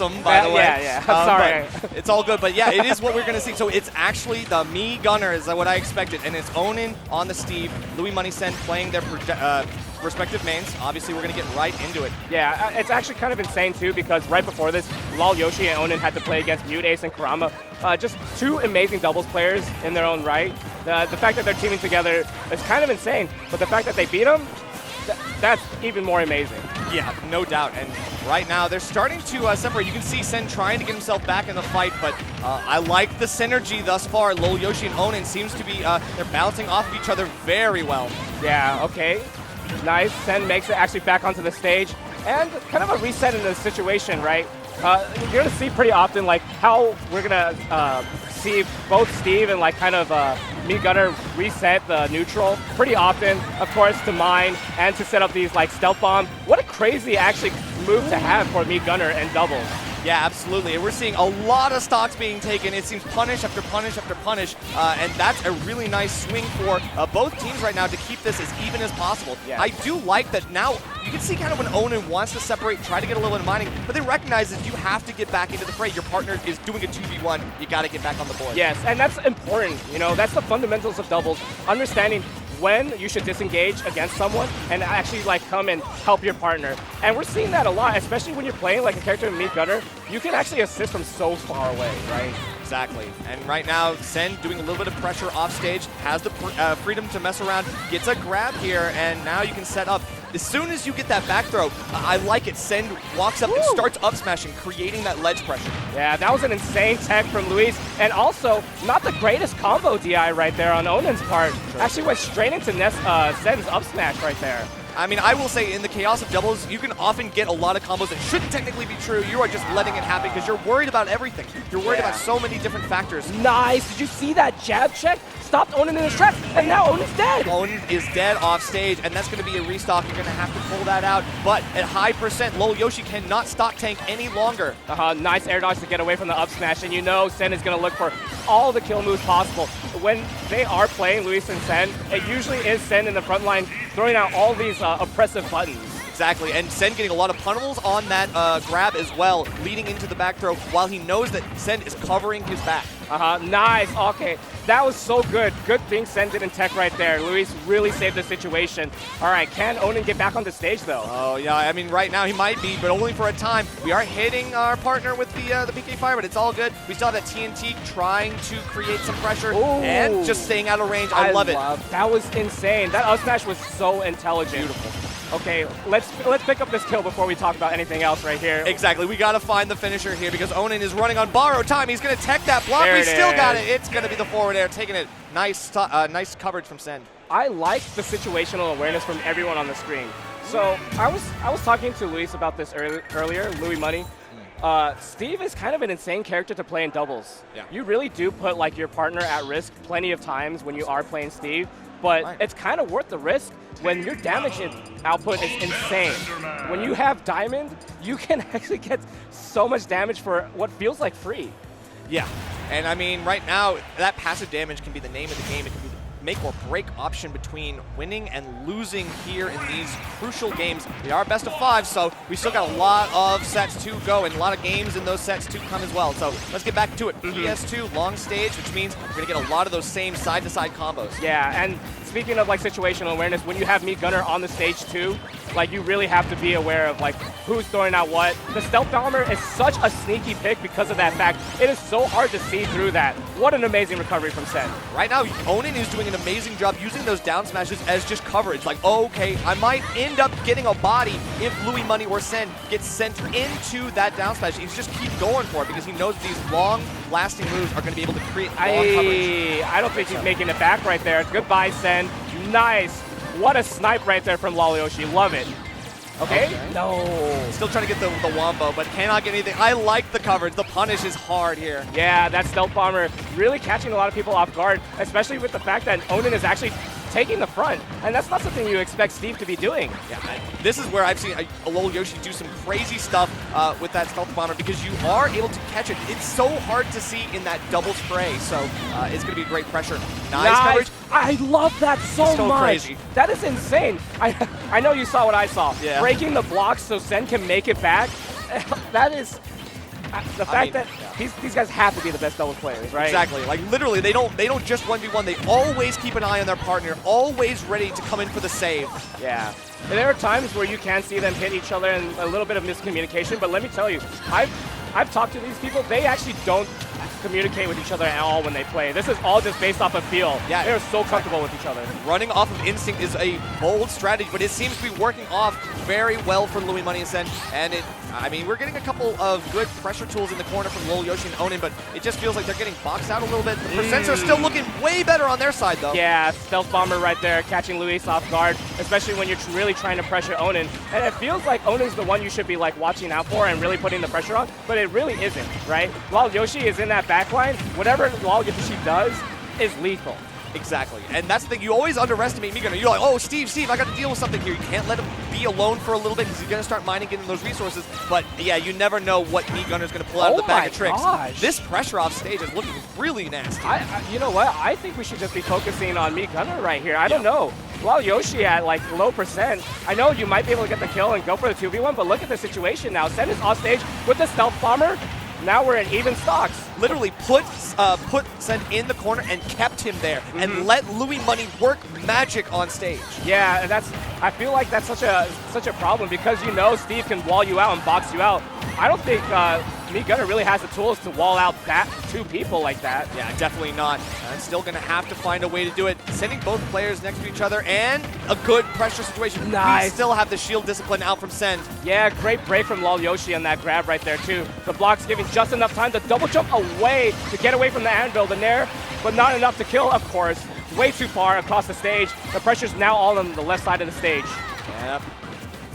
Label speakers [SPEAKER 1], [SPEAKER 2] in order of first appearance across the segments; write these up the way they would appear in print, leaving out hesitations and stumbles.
[SPEAKER 1] awesome, by the way.
[SPEAKER 2] Yeah. I'm sorry.
[SPEAKER 1] It's all good, but yeah, it is what we're going to see. So it's actually the me gunner is what I expected, and it's Onin on the Steve, Louis Money Sen playing their respective mains. Obviously, we're going to get right into it.
[SPEAKER 2] Yeah, it's actually kind of insane, too, because right before this, lolyoshi and Onin had to play against Mute Ace and Kurama. Just two amazing doubles players in their own right. The fact that they're teaming together is kind of insane, but the fact that they beat them, that's even more amazing.
[SPEAKER 1] Yeah, no doubt. And right now, they're starting to separate. You can see Sen trying to get himself back in the fight, but I like the synergy thus far. lolyoshi and Onin seems to be, they're bouncing off of each other very well.
[SPEAKER 2] Yeah, okay. Nice. Sen makes it actually back onto the stage. And kind of a reset in the situation, right? You're going to see pretty often like how we're going to see both Steve and like kind of me gunner reset the neutral pretty often, of course, to mine and to set up these like stealth bomb. What a crazy actually move to have for me gunner and doubles.
[SPEAKER 1] Yeah, absolutely. And we're seeing a lot of stocks being taken. It seems punish after punish after punish, and that's a really nice swing for both teams right now to keep this as even as possible.
[SPEAKER 2] Yeah.
[SPEAKER 1] I do like that now. You can see kind of when Onin wants to separate, try to get a little bit of mining, but they recognize that you have to get back into the fray. Your partner is doing a 2v1. You got to get back on the board.
[SPEAKER 2] Yes, and that's important. You know, that's the fundamentals of doubles. Understanding when you should disengage against someone and actually like come and help your partner. And we're seeing that a lot, especially when you're playing like a character in Meat Gunner. You can actually assist from so far away, right?
[SPEAKER 1] Exactly. And right now, Sen doing a little bit of pressure off stage, has the freedom to mess around, gets a grab here, and now you can set up. As soon as you get that back throw, I like it. Sen walks up and starts up smashing, creating that ledge pressure.
[SPEAKER 2] Yeah, that was an insane tech from Luis. And also, not the greatest combo DI right there on Onin's part. Sure. Actually went straight into Sen's up smash right there.
[SPEAKER 1] I mean, I will say in the chaos of doubles, you can often get a lot of combos that shouldn't technically be true. You are just letting it happen because you're worried about everything. You're worried about so many different factors.
[SPEAKER 2] Nice. Did you see that jab check? Stopped Onin in his tracks, and now Onin's dead.
[SPEAKER 1] Onin is dead off stage, and that's going to be a restock. You're going to have to pull that out. But at high percent, lolyoshi cannot stock tank any longer.
[SPEAKER 2] Nice air dodge to get away from the up smash, and you know Sen is going to look for all the kill moves possible. When they are playing Luis and Sen, it usually is Sen in the front line throwing out all these oppressive buttons.
[SPEAKER 1] Exactly, and Sen getting a lot of punimals on that grab as well, leading into the back throw while he knows that Sen is covering his back.
[SPEAKER 2] Nice. Okay, that was so good. Good thing Sen didn't tech right there. Luis really saved the situation. All right, can Onin get back on the stage though?
[SPEAKER 1] Oh yeah, I mean right now he might be, but only for a time. We are hitting our partner with the PK Fire, but it's all good. We still have that TNT trying to create some pressure and just staying out of range. I love it.
[SPEAKER 2] That was insane. That up smash was so intelligent.
[SPEAKER 1] Beautiful.
[SPEAKER 2] Okay, let's pick up this kill before we talk about anything else right here.
[SPEAKER 1] Exactly, we got to find the finisher here because Onin is running on borrowed time. He's going to tech that block. We still got it. It's going to be the forward air, taking it. Nice coverage from Sen.
[SPEAKER 2] I like the situational awareness from everyone on the screen. So I was talking to Luis about this earlier, Louis Money. Steve is kind of an insane character to play in doubles.
[SPEAKER 1] Yeah. You
[SPEAKER 2] really do put like your partner at risk plenty of times when you are playing Steve, but it's kind of worth the risk when your damage output is insane. When you have Diamond, you can actually get so much damage for what feels like free.
[SPEAKER 1] Yeah, and I mean, right now, that passive damage can be the name of the game. It can be the make or break option between winning and losing here in these crucial games. We are best of 5, so we still got a lot of sets to go and a lot of games in those sets to come as well. So let's get back to it. PS2, long stage, which means we're going to get a lot of those same side-to-side combos.
[SPEAKER 2] Yeah, and speaking of like situational awareness, when you have Meat Gunner on the stage too, like you really have to be aware of like who's throwing out what. The Stealth Bomber is such a sneaky pick because of that fact. It is so hard to see through that. What an amazing recovery from Sen.
[SPEAKER 1] Right now, Onin is doing an amazing job using those down smashes as just coverage. Like, oh, okay, I might end up getting a body if Louis Money or Sen gets sent into that down smash. He's just keep going for it because he knows these long-lasting moves are going to be able to create long coverage.
[SPEAKER 2] I don't think he's making it back right there. Goodbye, Sen. Nice. What a snipe right there from lolyoshi. Love it. Okay. No.
[SPEAKER 1] Still trying to get the wombo, but cannot get anything. I like the coverage. The punish is hard here.
[SPEAKER 2] Yeah, that Stealth Bomber really catching a lot of people off guard, especially with the fact that Onin is actually taking the front, and that's not something you expect Steve to be doing.
[SPEAKER 1] Yeah, this is where I've seen a lolyoshi do some crazy stuff with that Stealth Bomber because you are able to catch it. It's so hard to see in that double spray, so it's going to be great pressure. Nice coverage.
[SPEAKER 2] I love that so much.
[SPEAKER 1] Crazy.
[SPEAKER 2] That is insane. I know you saw what I saw.
[SPEAKER 1] Yeah.
[SPEAKER 2] Breaking the blocks so Sen can make it back. That is The fact that these guys have to be the best doubles players, right?
[SPEAKER 1] Exactly. Like literally, they don't just 1v1. They always keep an eye on their partner, always ready to come in for the save.
[SPEAKER 2] Yeah. And there are times where you can see them hit each other and a little bit of miscommunication, but let me tell you, I've talked to these people. They actually don't communicate with each other at all when they play. This is all just based off of feel.
[SPEAKER 1] Yeah,
[SPEAKER 2] they're so comfortable with each other.
[SPEAKER 1] Running off of instinct is a bold strategy, but it seems to be working off very well for Louis Money and Sen. And I mean, we're getting a couple of good pressure tools in the corner from lolyoshi and Onin, but it just feels like they're getting boxed out a little bit. The percents are still looking way better on their side, though.
[SPEAKER 2] Yeah, stealth bomber right there, catching Luis off guard, especially when you're really trying to pressure Onin. And it feels like Onin's the one you should be like watching out for and really putting the pressure on, but it really isn't, right? While Yoshi is in that back line, whatever lolyoshi does is lethal.
[SPEAKER 1] Exactly, and that's the thing. You always underestimate MeatGunner. You're like, oh, Steve, I got to deal with something here. You can't let him be alone for a little bit because he's going to start mining, getting those resources. But yeah, you never know what MeatGunner's going to pull out of the bag of tricks.
[SPEAKER 2] Gosh.
[SPEAKER 1] This pressure off stage is looking really nasty.
[SPEAKER 2] You know what? I think we should just be focusing on MeatGunner right here. I don't know. While Yoshi at like low percent, I know you might be able to get the kill and go for the 2v1, but look at the situation now. Sen is off stage with the stealth bomber. Now we're in even stocks.
[SPEAKER 1] Literally put Sen in the corner and kept him there and let Louis Money work magic on stage.
[SPEAKER 2] Yeah, and I feel like that's such a problem because you know Steve can wall you out and box you out. I don't think MeatGunner really has the tools to wall out that two people like that.
[SPEAKER 1] Yeah, definitely not. And still going to have to find a way to do it. Sending both players next to each other and a good pressure situation.
[SPEAKER 2] Nice.
[SPEAKER 1] We still have the shield discipline out from Sen.
[SPEAKER 2] Yeah, great break from lolyoshi on that grab right there too. The block's giving just enough time to double jump away to get away from the anvil, the nair, but not enough to kill, of course. Way too far across the stage. The pressure's now all on the left side of the stage.
[SPEAKER 1] Yep.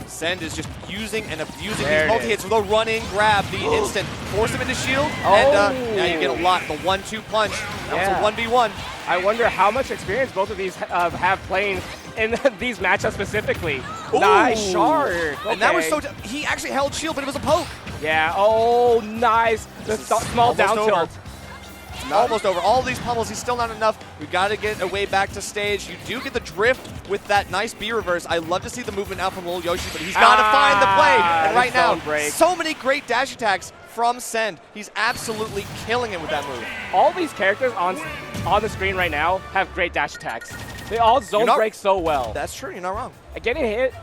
[SPEAKER 1] Send is just using and abusing these multi-hits with a running grab, the instant. Force him into shield, and yeah, you get a lot. The 1-2 punch. That was a 1v1.
[SPEAKER 2] I wonder how much experience both of these have playing in these matchups specifically.
[SPEAKER 1] Ooh.
[SPEAKER 2] Nice shark. Okay.
[SPEAKER 1] And that was so... He actually held shield, but it was a poke.
[SPEAKER 2] Yeah, oh, nice. The small down tilt.
[SPEAKER 1] Almost over. All these pummels, he's still not enough. We've got to get a way back to stage. You do get the drift with that nice B reverse. I love to see the movement out from lolyoshi, but he's got to find the play. And right now, so many great dash attacks from Sen. He's absolutely killing it with that move.
[SPEAKER 2] All these characters on the screen right now have great dash attacks. They all zone break so well.
[SPEAKER 1] That's true. You're not wrong.
[SPEAKER 2] Getting hit,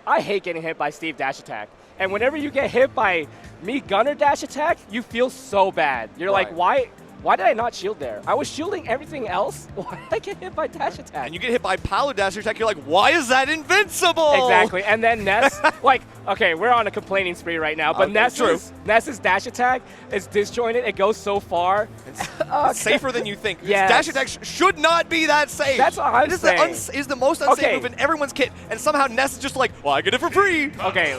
[SPEAKER 2] I hate getting hit by Steve dash attack. And whenever you get hit by MeatGunner dash attack, you feel so bad. You're like, why did I not shield there? I was shielding everything else. Why did I get hit by dash attack?
[SPEAKER 1] And you get hit by Palu dash attack, you're like, why is that invincible?
[SPEAKER 2] Exactly. And then Ness, like, okay, we're on a complaining spree right now, but Ness's dash attack is disjointed. It goes so far.
[SPEAKER 1] It's safer than you think.
[SPEAKER 2] Yes.
[SPEAKER 1] Dash attack should not be that safe.
[SPEAKER 2] That's what I'm saying.
[SPEAKER 1] Is the most unsafe move in everyone's kit, and somehow Ness is just like, well, I get it for free.
[SPEAKER 2] Okay,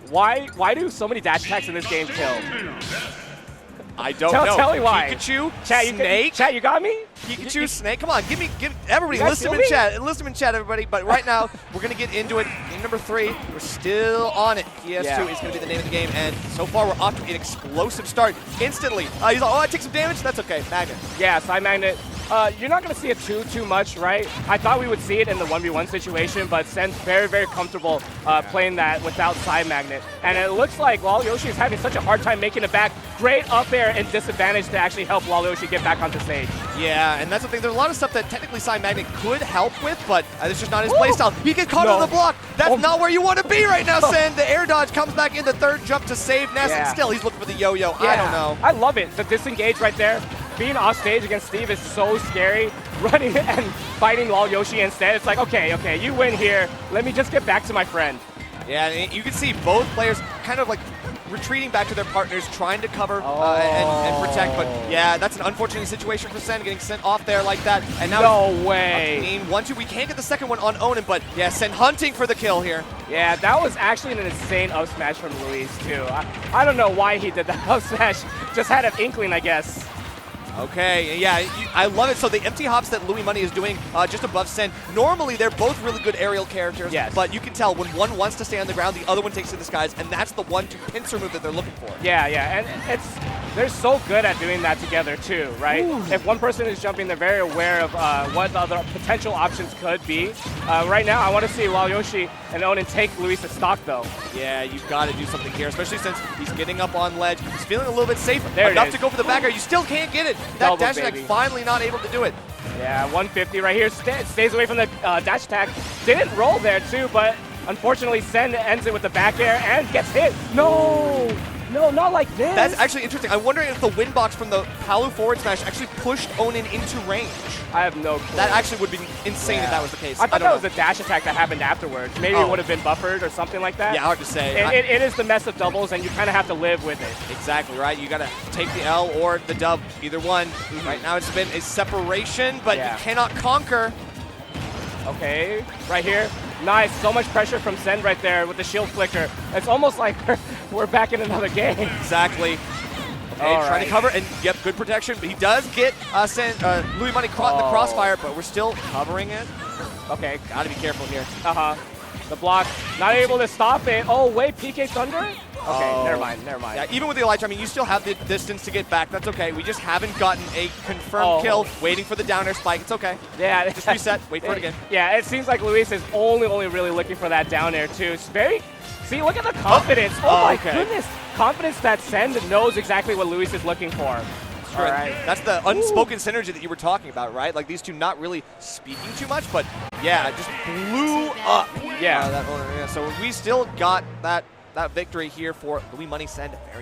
[SPEAKER 2] why do so many dash attacks in this game kill?
[SPEAKER 1] I don't know.
[SPEAKER 2] Tell me why.
[SPEAKER 1] Pikachu,
[SPEAKER 2] Snake. Chat, you got me?
[SPEAKER 1] Pikachu, Snake. Come on, give everybody. List them in chat. Enlist them in chat, everybody. But right now, we're going to get into it. Game number 3. We're still on it. PS2 is going to be the name of the game. And so far, we're off to an explosive start. Instantly. He's like, oh, I take some damage? That's okay. Magnet.
[SPEAKER 2] Yeah, side magnet. You're not going to see it too much, right? I thought we would see it in the 1v1 situation, but Sen's very, very comfortable playing that without side magnet. And it looks like lolyoshi is having such a hard time making it back. Great up air and disadvantage to actually help lolyoshi get back onto stage.
[SPEAKER 1] Yeah, and that's the thing. There's a lot of stuff that technically side magnet could help with, but it's just not his playstyle. He gets caught on the block. That's not where you want to be right now, Sen. The air dodge comes back in the third jump to save Ness, and still he's looking for the yo-yo. I don't know.
[SPEAKER 2] I love it. The disengage right there. Being off stage against Steve is so scary. Running and fighting lolyoshi instead, it's like, okay, you win here. Let me just get back to my friend.
[SPEAKER 1] Yeah, and you can see both players kind of like retreating back to their partners, trying to cover and protect. But yeah, that's an unfortunate situation for Sen, getting sent off there like that. And now
[SPEAKER 2] no way.
[SPEAKER 1] Clean 1-2. We can't get the second one on Onin, but yeah, Sen hunting for the kill here.
[SPEAKER 2] Yeah, that was actually an insane up smash from Luis too. I don't know why he did that up smash. Just had an inkling, I guess.
[SPEAKER 1] Okay, yeah, I love it. So the empty hops that Louis Money is doing just above Sen, normally they're both really good aerial characters, but you can tell when one wants to stay on the ground, the other one takes to the skies, and that's the 1-2 pincer move that they're looking for.
[SPEAKER 2] Yeah, and they're so good at doing that together too, right?
[SPEAKER 1] Ooh.
[SPEAKER 2] If one person is jumping, they're very aware of what the other potential options could be. Right now, I want to see lolyoshi and Onin take Luis's stock though.
[SPEAKER 1] Yeah, you've got to do something here, especially since he's getting up on ledge. He's feeling a little bit safer.
[SPEAKER 2] There
[SPEAKER 1] Enough
[SPEAKER 2] it is.
[SPEAKER 1] to go for the back air. You still can't get it. That
[SPEAKER 2] Double,
[SPEAKER 1] dash attack
[SPEAKER 2] baby.
[SPEAKER 1] finally not able to do it.
[SPEAKER 2] Yeah, 150 right here. Stays away from the dash attack. Didn't roll there too, but unfortunately Sen ends it with the back air and gets hit. No, not like this.
[SPEAKER 1] That's actually interesting. I'm wondering if the win box from the Palu forward smash actually pushed Onin into range.
[SPEAKER 2] I have no clue.
[SPEAKER 1] That actually would be insane if that was the case.
[SPEAKER 2] I thought
[SPEAKER 1] don't
[SPEAKER 2] that
[SPEAKER 1] know.
[SPEAKER 2] was a dash attack that happened afterwards. Maybe it would have been buffered or something like that.
[SPEAKER 1] Yeah, hard to say.
[SPEAKER 2] It is the mess of doubles, and you kind of have to live with it.
[SPEAKER 1] Exactly, right? You got to take the L or the dub, either one. Right now it's been a separation, but you cannot conquer.
[SPEAKER 2] Okay, right here. Nice, so much pressure from Sen right there with the shield flicker. It's almost like we're back in another game.
[SPEAKER 1] Exactly. Okay, trying to cover, and yep, good protection. But he does get Louis Money caught in the crossfire, but we're still covering it.
[SPEAKER 2] Okay.
[SPEAKER 1] Gotta be careful here.
[SPEAKER 2] The block, not able to stop it. Oh, wait, PK Thunder? Okay, never mind.
[SPEAKER 1] Yeah, even with the Elytra, I mean, you still have the distance to get back. That's okay. We just haven't gotten a confirmed kill. Waiting for the down air spike. It's okay.
[SPEAKER 2] Yeah.
[SPEAKER 1] Just reset. Wait for it again.
[SPEAKER 2] Yeah, it seems like Luis is only really looking for that down air, too. It's very... See, look at the confidence. Oh my goodness. Confidence that Sen knows exactly what Luis is looking for.
[SPEAKER 1] All right. That's the unspoken synergy that you were talking about, right? Like these two not really speaking too much, but yeah, just blew up.
[SPEAKER 2] Yeah.
[SPEAKER 1] So we still got that victory here for Louis Money Send. Very